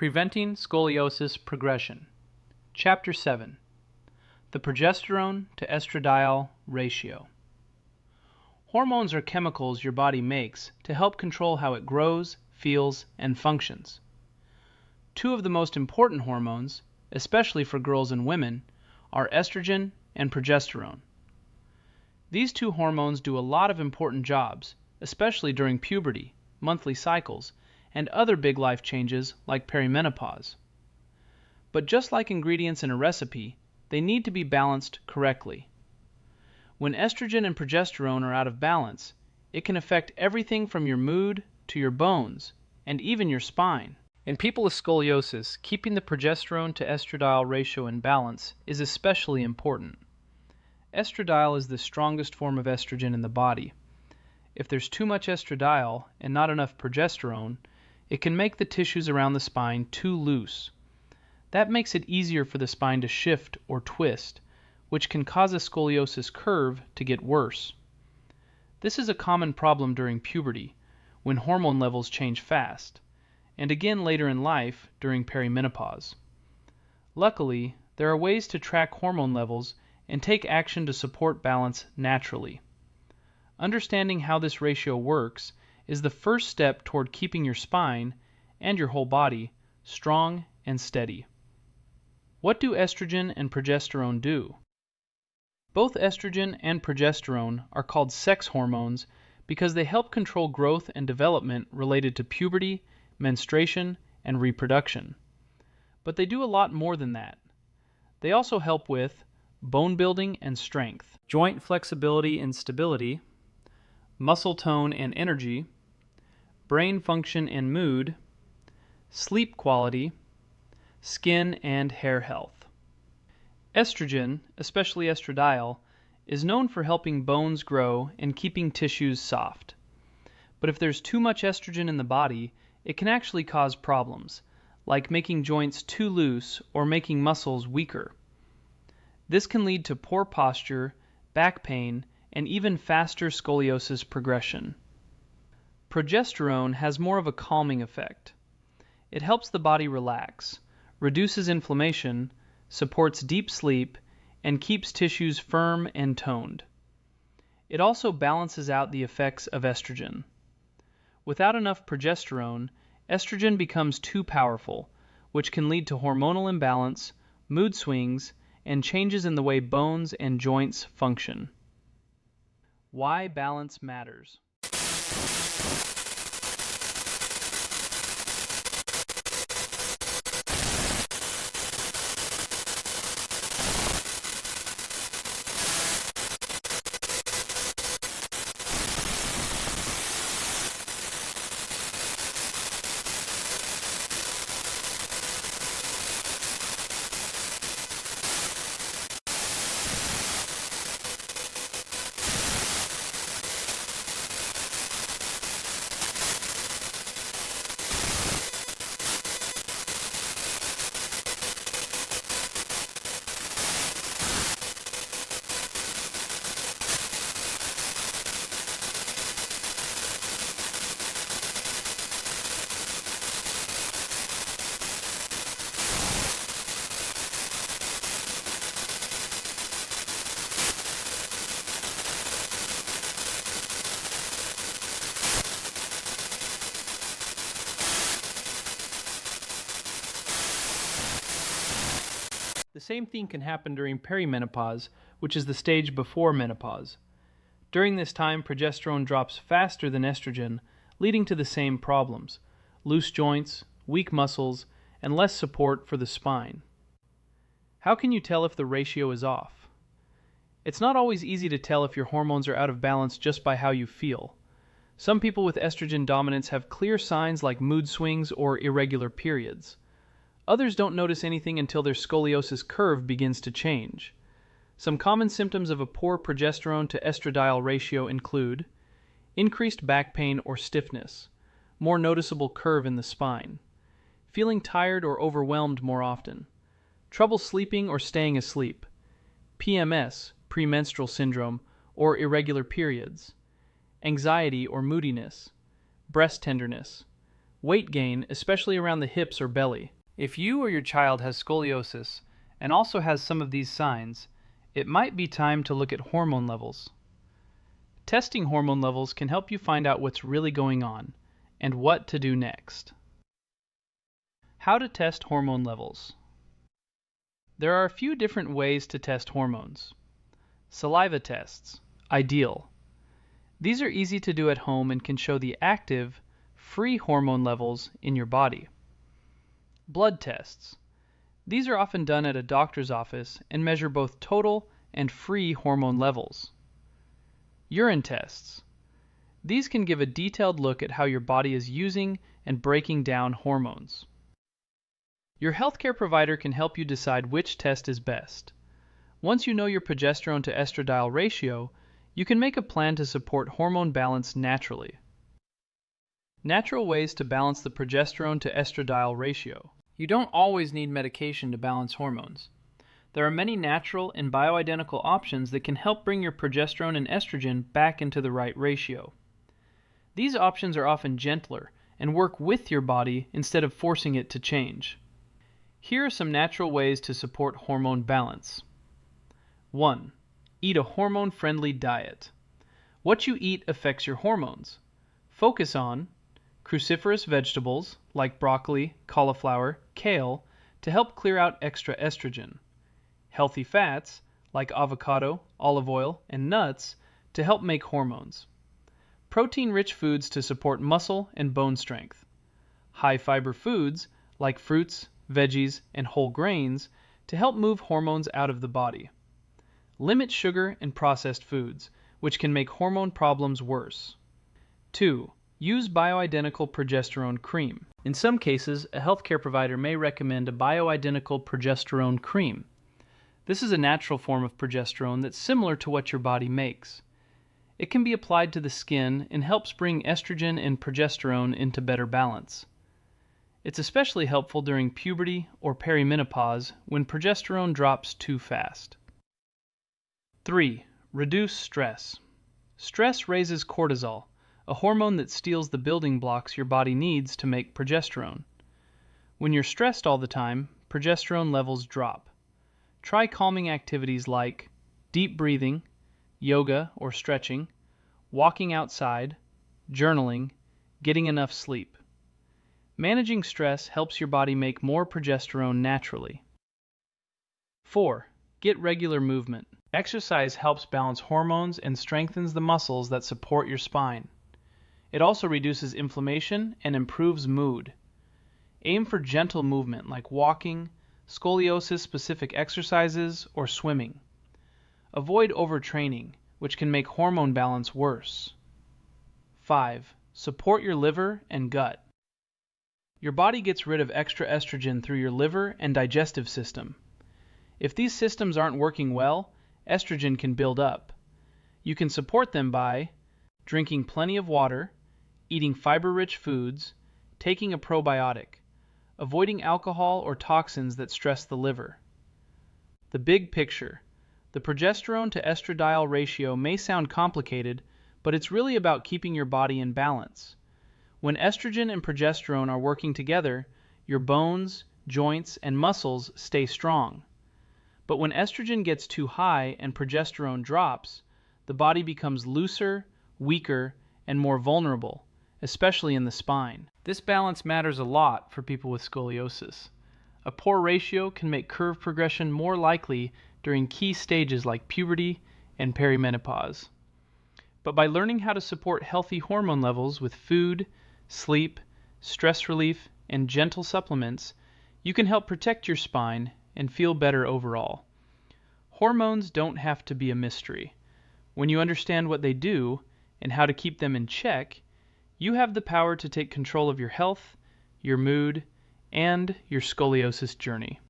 Preventing Scoliosis Progression. Chapter 7. The Progesterone-to-Estradiol Ratio. Hormones are chemicals your body makes to help control how it grows, feels, and functions. Two of the most important hormones, especially for girls and women, are estrogen and progesterone. These two hormones do a lot of important jobs, especially during puberty, monthly cycles, and other big life changes like perimenopause. But just like ingredients in a recipe, they need to be balanced correctly. When estrogen and progesterone are out of balance, it can affect everything from your mood to your bones, and even your spine. In people with scoliosis, keeping the progesterone to estradiol ratio in balance is especially important. Estradiol is the strongest form of estrogen in the body. If there's too much estradiol and not enough progesterone, it can make the tissues around the spine too loose. That makes it easier for the spine to shift or twist, which can cause a scoliosis curve to get worse. This is a common problem during puberty, when hormone levels change fast, and again later in life during perimenopause. Luckily, there are ways to track hormone levels and take action to support balance naturally. Understanding how this ratio works is the first step toward keeping your spine, and your whole body, strong and steady. What do estrogen and progesterone do? Both estrogen and progesterone are called sex hormones because they help control growth and development related to puberty, menstruation, and reproduction. But they do a lot more than that. They also help with bone building and strength, joint flexibility and stability, muscle tone and energy, brain function and mood, sleep quality, skin and hair health. Estrogen, especially estradiol, is known for helping bones grow and keeping tissues soft. But if there's too much estrogen in the body, it can actually cause problems, like making joints too loose or making muscles weaker. This can lead to poor posture, back pain, and even faster scoliosis progression. Progesterone has more of a calming effect. It helps the body relax, reduces inflammation, supports deep sleep, and keeps tissues firm and toned. It also balances out the effects of estrogen. Without enough progesterone, estrogen becomes too powerful, which can lead to hormonal imbalance, mood swings, and changes in the way bones and joints function. Why balance matters. The same thing can happen during perimenopause, which is the stage before menopause. During this time, progesterone drops faster than estrogen, leading to the same problems: loose joints, weak muscles, and less support for the spine. How can you tell if the ratio is off? It's not always easy to tell if your hormones are out of balance just by how you feel. Some people with estrogen dominance have clear signs like mood swings or irregular periods. Others don't notice anything until their scoliosis curve begins to change. Some common symptoms of a poor progesterone to estradiol ratio include increased back pain or stiffness, more noticeable curve in the spine, feeling tired or overwhelmed more often, trouble sleeping or staying asleep, PMS, premenstrual syndrome, or irregular periods, anxiety or moodiness, breast tenderness, weight gain, especially around the hips or belly. If you or your child has scoliosis and also has some of these signs, it might be time to look at hormone levels. Testing hormone levels can help you find out what's really going on and what to do next. How to test hormone levels. There are a few different ways to test hormones. Saliva tests, ideal. These are easy to do at home and can show the active, free hormone levels in your body. Blood tests. These are often done at a doctor's office and measure both total and free hormone levels. Urine tests. These can give a detailed look at how your body is using and breaking down hormones. Your healthcare provider can help you decide which test is best. Once you know your progesterone to estradiol ratio, you can make a plan to support hormone balance naturally. Natural ways to balance the progesterone to estradiol ratio. You don't always need medication to balance hormones. There are many natural and bioidentical options that can help bring your progesterone and estrogen back into the right ratio. These options are often gentler and work with your body instead of forcing it to change. Here are some natural ways to support hormone balance. 1. Eat a hormone-friendly diet. What you eat affects your hormones. Focus on cruciferous vegetables like broccoli, cauliflower, kale to help clear out extra estrogen. Healthy fats like avocado, olive oil, and nuts to help make hormones. Protein-rich foods to support muscle and bone strength. High-fiber foods like fruits, veggies, and whole grains to help move hormones out of the body. Limit sugar and processed foods, which can make hormone problems worse. 2. Use bioidentical progesterone cream. In some cases, a healthcare provider may recommend a bioidentical progesterone cream. This is a natural form of progesterone that's similar to what your body makes. It can be applied to the skin and helps bring estrogen and progesterone into better balance. It's especially helpful during puberty or perimenopause when progesterone drops too fast. 3. Reduce stress. Stress raises cortisol, a hormone that steals the building blocks your body needs to make progesterone. When you're stressed all the time, progesterone levels drop. Try calming activities like deep breathing, yoga or stretching, walking outside, journaling, getting enough sleep. Managing stress helps your body make more progesterone naturally. 4. Get regular movement. Exercise helps balance hormones and strengthens the muscles that support your spine. It also reduces inflammation and improves mood. Aim for gentle movement like walking, scoliosis-specific exercises, or swimming. Avoid overtraining, which can make hormone balance worse. 5. Support your liver and gut. Your body gets rid of extra estrogen through your liver and digestive system. If these systems aren't working well, estrogen can build up. You can support them by drinking plenty of water, eating fiber-rich foods, taking a probiotic, avoiding alcohol or toxins that stress the liver. The big picture. The progesterone to estradiol ratio may sound complicated, but it's really about keeping your body in balance. When estrogen and progesterone are working together, your bones, joints, and muscles stay strong. But when estrogen gets too high and progesterone drops, the body becomes looser, weaker, and more vulnerable, especially in the spine. This balance matters a lot for people with scoliosis. A poor ratio can make curve progression more likely during key stages like puberty and perimenopause. But by learning how to support healthy hormone levels with food, sleep, stress relief, and gentle supplements, you can help protect your spine and feel better overall. Hormones don't have to be a mystery. When you understand what they do and how to keep them in check, you have the power to take control of your health, your mood, and your scoliosis journey.